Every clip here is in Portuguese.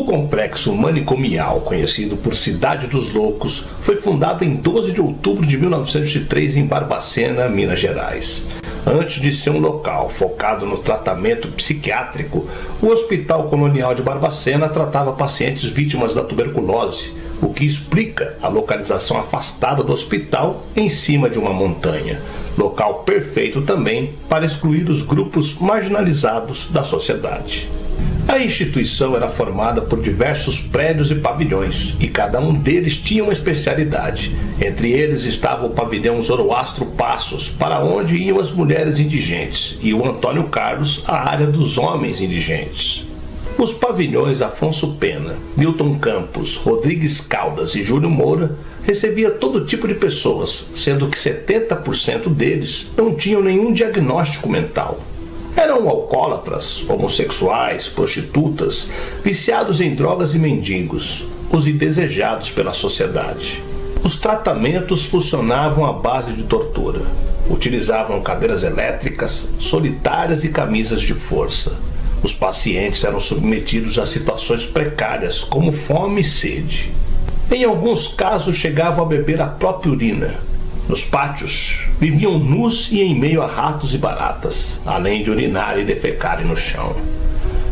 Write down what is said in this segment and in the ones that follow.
O complexo manicomial, conhecido por Cidade dos Loucos, foi fundado em 12 de outubro de 1903 em Barbacena, Minas Gerais. Antes de ser um local focado no tratamento psiquiátrico, o Hospital Colonial de Barbacena tratava pacientes vítimas da tuberculose, o que explica a localização afastada do hospital em cima de uma montanha. Local perfeito também para excluir os grupos marginalizados da sociedade. A instituição era formada por diversos prédios e pavilhões, e cada um deles tinha uma especialidade. Entre eles estava o pavilhão Zoroastro Passos, para onde iam as mulheres indigentes, e o Antônio Carlos, a área dos homens indigentes. Os pavilhões Afonso Pena, Milton Campos, Rodrigues Caldas e Júlio Moura recebia todo tipo de pessoas, sendo que 70% deles não tinham nenhum diagnóstico mental. Eram alcoólatras, homossexuais, prostitutas, viciados em drogas e mendigos, os indesejados pela sociedade. Os tratamentos funcionavam à base de tortura. Utilizavam cadeiras elétricas, solitárias e camisas de força. Os pacientes eram submetidos a situações precárias, como fome e sede. Em alguns casos chegavam a beber a própria urina. Nos pátios, viviam nus e em meio a ratos e baratas, além de urinar e defecarem no chão.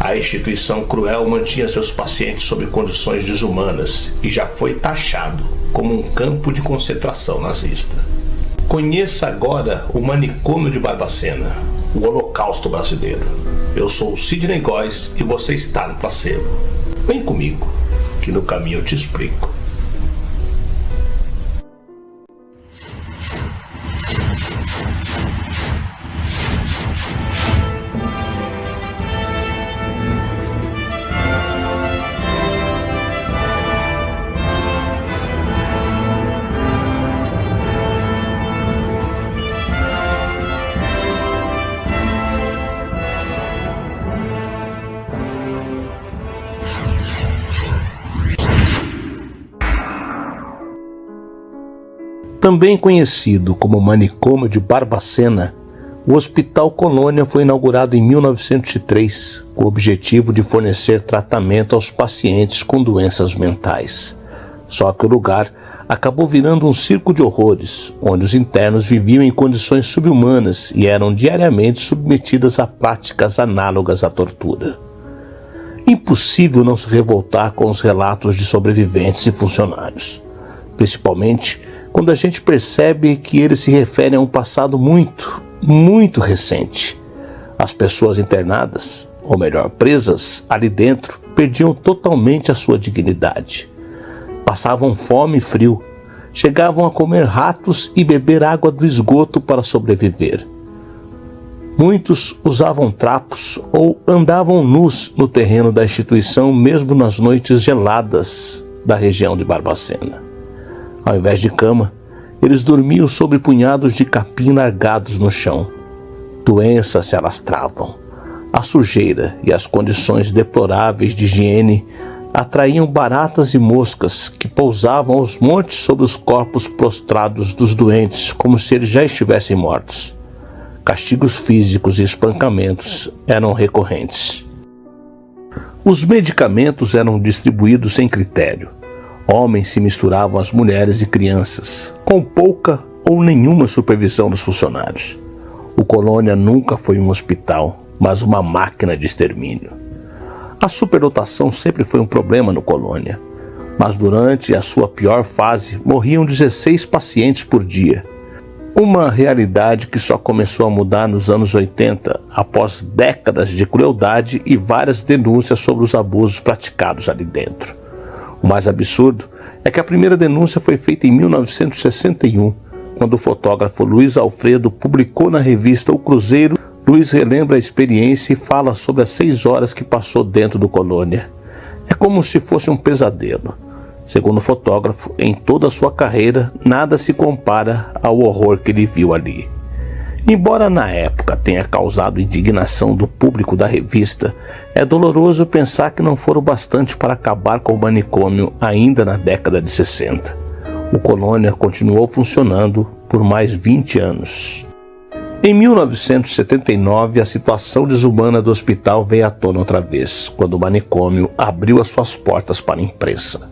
A instituição cruel mantinha seus pacientes sob condições desumanas e já foi taxado como um campo de concentração nazista. Conheça agora o manicômio de Barbacena, o Holocausto Brasileiro. Eu sou o Sidney Góes e você está no Placebo. Vem comigo, que no caminho eu te explico. Também conhecido como Manicômio de Barbacena, o Hospital Colônia foi inaugurado em 1903, com o objetivo de fornecer tratamento aos pacientes com doenças mentais. Só que o lugar acabou virando um circo de horrores, onde os internos viviam em condições subhumanas e eram diariamente submetidas a práticas análogas à tortura. Impossível não se revoltar com os relatos de sobreviventes e funcionários, principalmente quando a gente percebe que eles se referem a um passado muito recente. As pessoas internadas, ou melhor, presas ali dentro, perdiam totalmente a sua dignidade. Passavam fome e frio, chegavam a comer ratos e beber água do esgoto para sobreviver. Muitos usavam trapos ou andavam nus no terreno da instituição mesmo nas noites geladas da região de Barbacena. Ao invés de cama, eles dormiam sobre punhados de capim largados no chão. Doenças se alastravam. A sujeira e as condições deploráveis de higiene atraíam baratas e moscas que pousavam aos montes sobre os corpos prostrados dos doentes, como se eles já estivessem mortos. Castigos físicos e espancamentos eram recorrentes. Os medicamentos eram distribuídos sem critério. Homens se misturavam às mulheres e crianças, com pouca ou nenhuma supervisão dos funcionários. O Colônia nunca foi um hospital, mas uma máquina de extermínio. A superlotação sempre foi um problema no Colônia, mas durante a sua pior fase morriam 16 pacientes por dia. Uma realidade que só começou a mudar nos anos 80, após décadas de crueldade e várias denúncias sobre os abusos praticados ali dentro. O mais absurdo é que a primeira denúncia foi feita em 1961, quando o fotógrafo Luiz Alfredo publicou na revista O Cruzeiro. Luiz relembra a experiência e fala sobre as 6 horas que passou dentro do Colônia. É como se fosse um pesadelo. Segundo o fotógrafo, em toda a sua carreira, nada se compara ao horror que ele viu ali. Embora na época tenha causado indignação do público da revista, é doloroso pensar que não foram bastante para acabar com o manicômio ainda na década de 60. O Colônia continuou funcionando por mais 20 anos. Em 1979, a situação desumana do hospital veio à tona outra vez, quando o manicômio abriu as suas portas para a imprensa.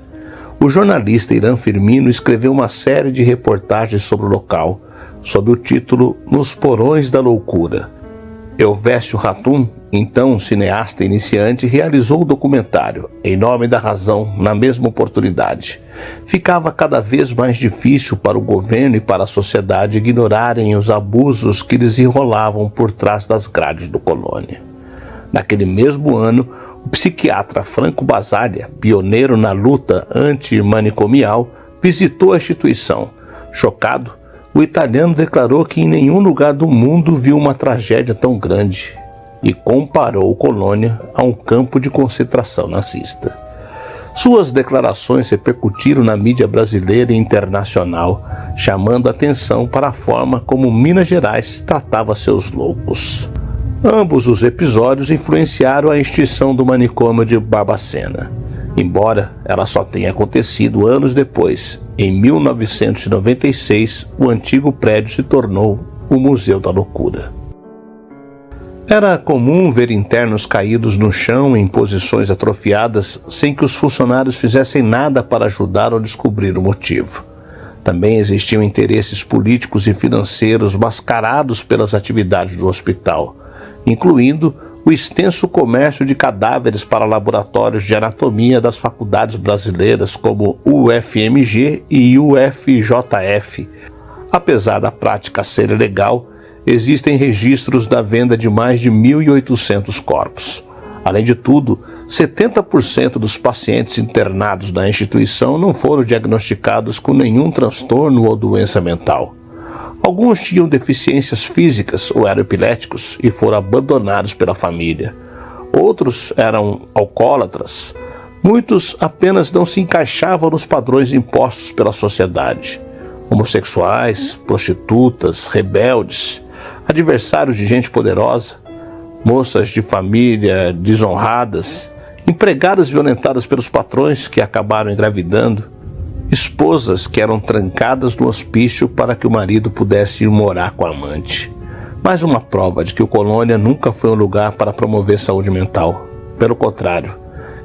O jornalista Irã Firmino escreveu uma série de reportagens sobre o local, sob o título Nos Porões da Loucura. Elvésio Ratum, então cineasta iniciante, realizou o documentário Em Nome da Razão na mesma oportunidade. Ficava cada vez mais difícil para o governo e para a sociedade ignorarem os abusos que lhes enrolavam por trás das grades do Colônia. Naquele mesmo ano, o psiquiatra Franco Basaglia, pioneiro na luta antimanicomial, visitou a instituição. Chocado, o italiano declarou que em nenhum lugar do mundo viu uma tragédia tão grande e comparou o Colônia a um campo de concentração nazista. Suas declarações repercutiram na mídia brasileira e internacional, chamando atenção para a forma como Minas Gerais tratava seus loucos. Ambos os episódios influenciaram a extinção do manicômio de Barbacena, embora ela só tenha acontecido anos depois. Em 1996, o antigo prédio se tornou o Museu da Loucura. Era comum ver internos caídos no chão em posições atrofiadas sem que os funcionários fizessem nada para ajudar ou descobrir o motivo. Também existiam interesses políticos e financeiros mascarados pelas atividades do hospital, incluindo o extenso comércio de cadáveres para laboratórios de anatomia das faculdades brasileiras como UFMG e UFJF. Apesar da prática ser ilegal, existem registros da venda de mais de 1.800 corpos. Além de tudo, 70% dos pacientes internados na instituição não foram diagnosticados com nenhum transtorno ou doença mental. Alguns tinham deficiências físicas ou eram epiléticos e foram abandonados pela família. Outros eram alcoólatras. Muitos apenas não se encaixavam nos padrões impostos pela sociedade. Homossexuais, prostitutas, rebeldes, adversários de gente poderosa, moças de família desonradas, empregadas violentadas pelos patrões que acabaram engravidando, esposas que eram trancadas no hospício para que o marido pudesse ir morar com a amante. Mais uma prova de que o Colônia nunca foi um lugar para promover saúde mental. Pelo contrário,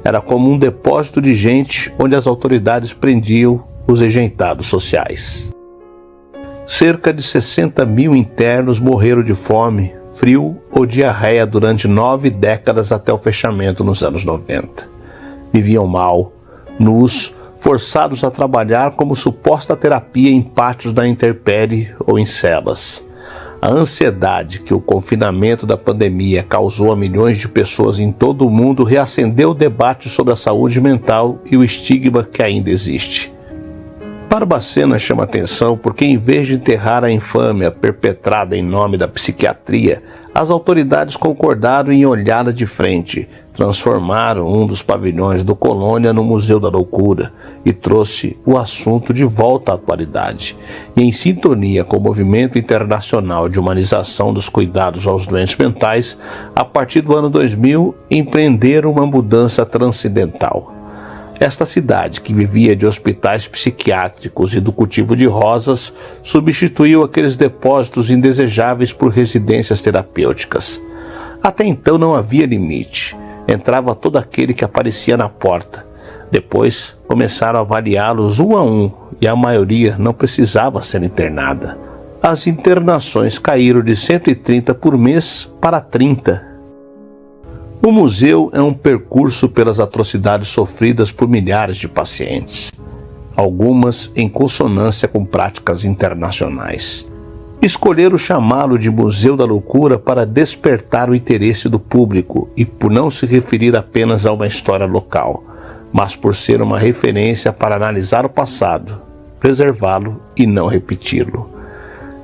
era como um depósito de gente onde as autoridades prendiam os rejeitados sociais. Cerca de 60 mil internos morreram de fome, frio ou diarreia durante 9 décadas até o fechamento nos anos 90. Viviam mal, nus, forçados a trabalhar como suposta terapia em pátios da intempérie ou em celas. A ansiedade que o confinamento da pandemia causou a milhões de pessoas em todo o mundo reacendeu o debate sobre a saúde mental e o estigma que ainda existe. Barbacena chama atenção porque, em vez de enterrar a infâmia perpetrada em nome da psiquiatria, as autoridades concordaram em olhá-la de frente, transformaram um dos pavilhões do Colônia no Museu da Loucura e trouxe o assunto de volta à atualidade. E, em sintonia com o movimento internacional de humanização dos cuidados aos doentes mentais, a partir do ano 2000, empreenderam uma mudança transcendental. Esta cidade, que vivia de hospitais psiquiátricos e do cultivo de rosas, substituiu aqueles depósitos indesejáveis por residências terapêuticas. Até então não havia limite. Entrava todo aquele que aparecia na porta. Depois começaram a avaliá-los um a um e a maioria não precisava ser internada. As internações caíram de 130 por mês para 30. O museu é um percurso pelas atrocidades sofridas por milhares de pacientes, algumas em consonância com práticas internacionais. Escolheram chamá-lo de Museu da Loucura para despertar o interesse do público e por não se referir apenas a uma história local, mas por ser uma referência para analisar o passado, preservá-lo e não repeti-lo.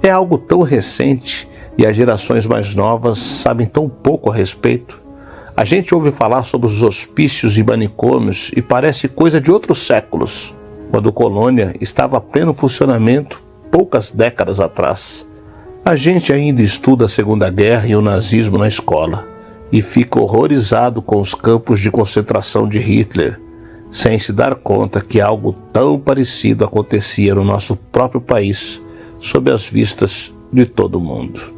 É algo tão recente e as gerações mais novas sabem tão pouco a respeito. A gente ouve falar sobre os hospícios e manicômios e parece coisa de outros séculos, quando Colônia estava a pleno funcionamento poucas décadas atrás. A gente ainda estuda a Segunda Guerra e o nazismo na escola e fica horrorizado com os campos de concentração de Hitler, sem se dar conta que algo tão parecido acontecia no nosso próprio país, sob as vistas de todo mundo.